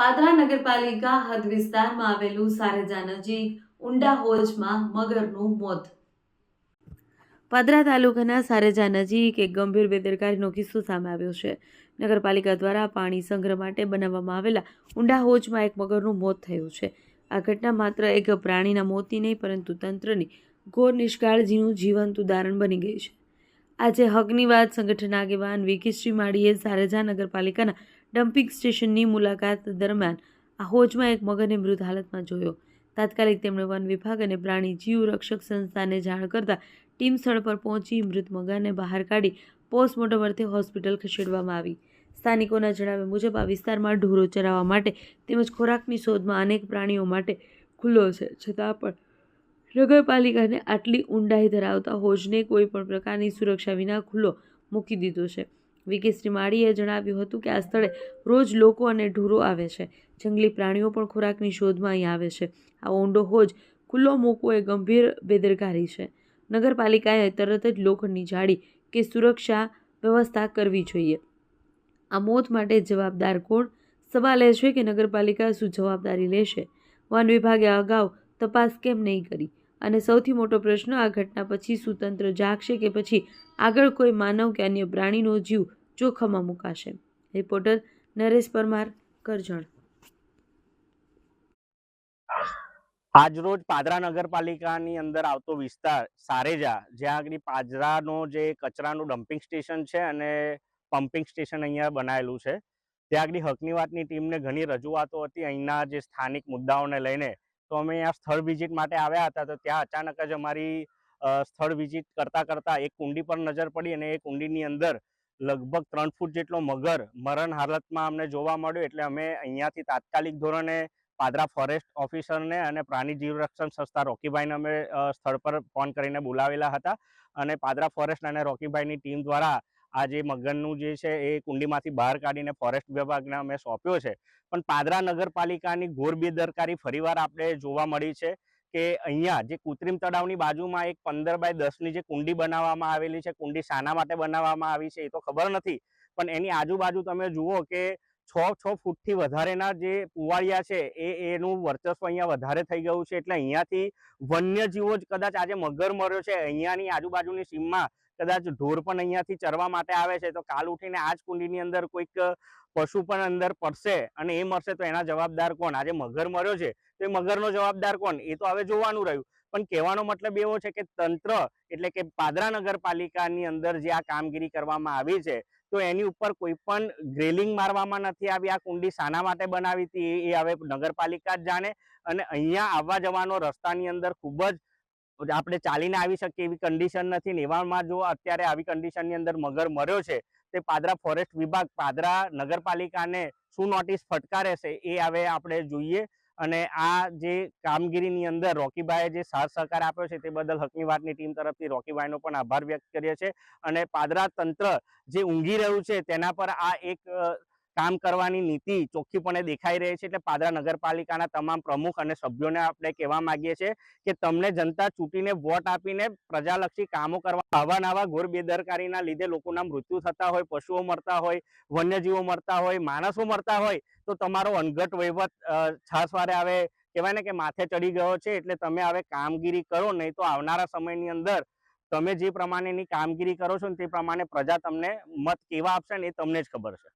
પાદરા નગરપાલિકા હદ વિસ્તારમાં આવેલું સારેજા નજીક ઊંડા હોજમાં મગરનું મોત। પાદરા તાલુકાના સારેજા નજીક એક ગંભીર બેદરકારીનો કિસ્સો સામે આવ્યો છે। નગરપાલિકા દ્વારા પાણી સંગ્રહ માટે બનાવવામાં આવેલા ઊંડા હોજમાં એક મગરનું મોત થયું છે। આ ઘટના માત્ર એક પ્રાણીના મોતની નહીં પરંતુ તંત્રની ઘોર નિષ્કાળજીનું જીવંત ઉદાહરણ બની ગઈ છે। આજે હકની વાત સંગઠન આગેવાન વિકી શ્રીમાળીએ સારેજા નગરપાલિકાના ડમ્પિંગ સ્ટેશનની મુલાકાત દરમિયાન આ હોજમાં એક મગરને મૃત હાલતમાં જોયો। તાત્કાલિક તેમણે વન વિભાગ અને પ્રાણી જીવ રક્ષક સંસ્થાને જાણ કરતા ટીમ સ્થળ પર પહોંચી મૃત મગરને બહાર કાઢી પોસ્ટમોર્ટમ અર્થે હોસ્પિટલ ખસેડવામાં આવી। સ્થાનિકોના જણાવ્યા મુજબ આ વિસ્તારમાં ઢોરો ચરાવવા માટે તેમજ ખોરાકની શોધમાં અનેક પ્રાણીઓ માટે ખુલ્લો છે, છતાં પણ નગરપાલિકાને આટલી ઊંડાઈ ધરાવતા હોજને કોઈ પણ પ્રકારની સુરક્ષા વિના ખુલ્લો મૂકી દીધો છે। વિકી શ્રીમાળીએ જણાવ્યું હતું કે આ સ્થળે રોજ લોકો અને ઢોરો આવે છે, જંગલી પ્રાણીઓ પણ ખોરાકની શોધમાં અહીં આવે છે। આ ઊંડો હોજ ખુલ્લો મૂકવો એ ગંભીર બેદરકારી છે। નગરપાલિકાએ તરત જ લોખંડની જાળી કે સુરક્ષા વ્યવસ્થા કરવી જોઈએ। આ મોત માટે જવાબદાર કોણ? સવાલ એ છે કે નગરપાલિકા શું જવાબદારી લેશે? વન વિભાગે અગાઉ તપાસ કેમ નહીં કરી? અને સૌથી મોટો પ્રશ્ન, આ ઘટના પછી શું તંત્ર જાગશે કે પછી આગળ કોઈ માનવ કે અન્ય પ્રાણીનો જીવ જોખમમાં મુકાશે? રિપોર્ટર નરેશ પરમાર, કરજણ। આજરોજ પાદરા નગરપાલિકાની અંદર આવતો વિસ્તાર સારેજા, જ્યાં આગળ પાદરાનો જે કચરાનું ડમ્પિંગ સ્ટેશન છે અને પમ્પિંગ સ્ટેશન અહીંયા બનાવેલું છે, ત્યાં આગળ હકની વાતની ટીમને ઘણી રજૂઆતો હતી અહીંના જે સ્થાનિક મુદ્દાઓને લઈને। તો અમે અહીંયા સ્થળ વિઝિટ માટે આવ્યા હતા, તો ત્યાં અચાનક જ અમારી સ્થળ વિઝિટ કરતાં એક કુંડી પર નજર પડી અને એ કુંડીની અંદર લગભગ 3 ફૂટ જેટલો મગર મરણ હાલતમાં અમને જોવા મળ્યો। એટલે અમે અહીંયાથી તાત્કાલિક ધોરણે પાદરા ફોરેસ્ટ ઓફિસરને અને પ્રાણી જીવ રક્ષણ સંસ્થા રોકીભાઈને અમે સ્થળ પર ફોન કરીને બોલાવેલા હતા અને પાદરા ફોરેસ્ટ અને રોકીભાઈની ટીમ દ્વારા આ જે મગરનું જે છે એ કુંડીમાંથી બહાર કાઢીને ફોરેસ્ટ વિભાગને અમે સોંપ્યો છે। પણ પાદરા નગરપાલિકાની ઘોર બેદરકારી ફરીવાર આપણે જોવા મળી છે કે અહીંયા જે કૃત્રિમ તળાવની બાજુમાં એક 15 બાય 10ની જે કુંડી બનાવવામાં આવેલી છે, કુંડી શાના માટે બનાવવામાં આવી છે એ તો ખબર નથી, પણ એની આજુબાજુ તમે જુઓ કે 6 ફૂટથી વધારેના જે પુવાળિયા છે એનું વર્ચસ્વ અહીંયા વધારે થઈ ગયું છે। એટલે અહીંયાથી વન્યજીવો જ કદાચ આજે મગર મર્યો છે, અહીંયાની આજુબાજુની સીમમાં કદાચ ઢોર પણ અહીંયાથી ચરવા માટે આવે છે, તો કાલ ઉઠીને આ જ કુંડીની અંદર કોઈક પશુ પણ અંદર પડશે અને એ મરશે તો એના જવાબદાર કોણ? આજે મગર મર્યો છે તો એ મગરનો જવાબદાર કોણ? એ તો હવે જોવાનું રહ્યું। પણ કહેવાનો મતલબ એવો છે કે તંત્ર એટલે કે પાદરા નગરપાલિકાની અંદર જે આ કામગીરી કરવામાં આવી છે તો એની ઉપર કોઈ પણ ગ્રેલિંગ મારવામાં નથી આવી। આ કુંડી શાના માટે બનાવી હતી એ હવે નગરપાલિકા જ જાણે। અને અહીંયા આવવા જવાનો રસ્તાની અંદર ખૂબ જ આપણે ચાલીને આવી શકીએ એવી કન્ડિશન નથી ને એવામાં જો અત્યારે આવી કન્ડિશનની અંદર મગર મર્યો છે તે પાદરા ફોરેસ્ટ વિભાગ પાદરા નગરપાલિકાને શું નોટિસ ફટકારે છે એ હવે આપણે જોઈએ। અને આ જે કામગીરીની અંદર રોકીભાઈએ જે સાથ સહકાર આપ્યો છે તે બદલ હકની વાતની ટીમ તરફથી રોકીભાઈનો પણ આભાર વ્યક્ત કરીએ છીએ। અને પાદરા તંત્ર જે ઊંઘી રહ્યું છે તેના પર આ એક કામ કરવાની નીતિ ચોખ્ખીપણે દેખાઈ રહી છે। એટલે પાદરા નગરપાલિકાના તમામ પ્રમુખ અને સભ્યોને આપણે કહેવા માંગીએ છીએ કે તમને જનતા ચૂંટીને વોટ આપીને પ્રજાલક્ષી કામો કરવા, આવા નવા ઘોર બેદરકારીના લીધે લોકોના મૃત્યુ થતા હોય, પશુઓ મરતા હોય, વન્યજીવો મરતા હોય, માણસો મરતા હોય તો તમારો અનગઢ વહીવટ છાસવારે હવે કહેવાય ને કે માથે ચડી ગયો છે। એટલે તમે હવે કામગીરી કરો, નહીં તો આવનારા સમયની અંદર તમે જે પ્રમાણેની કામગીરી કરો છો ને તે પ્રમાણે પ્રજા તમને મત કેવા આપશે ને એ તમને જ ખબર છે।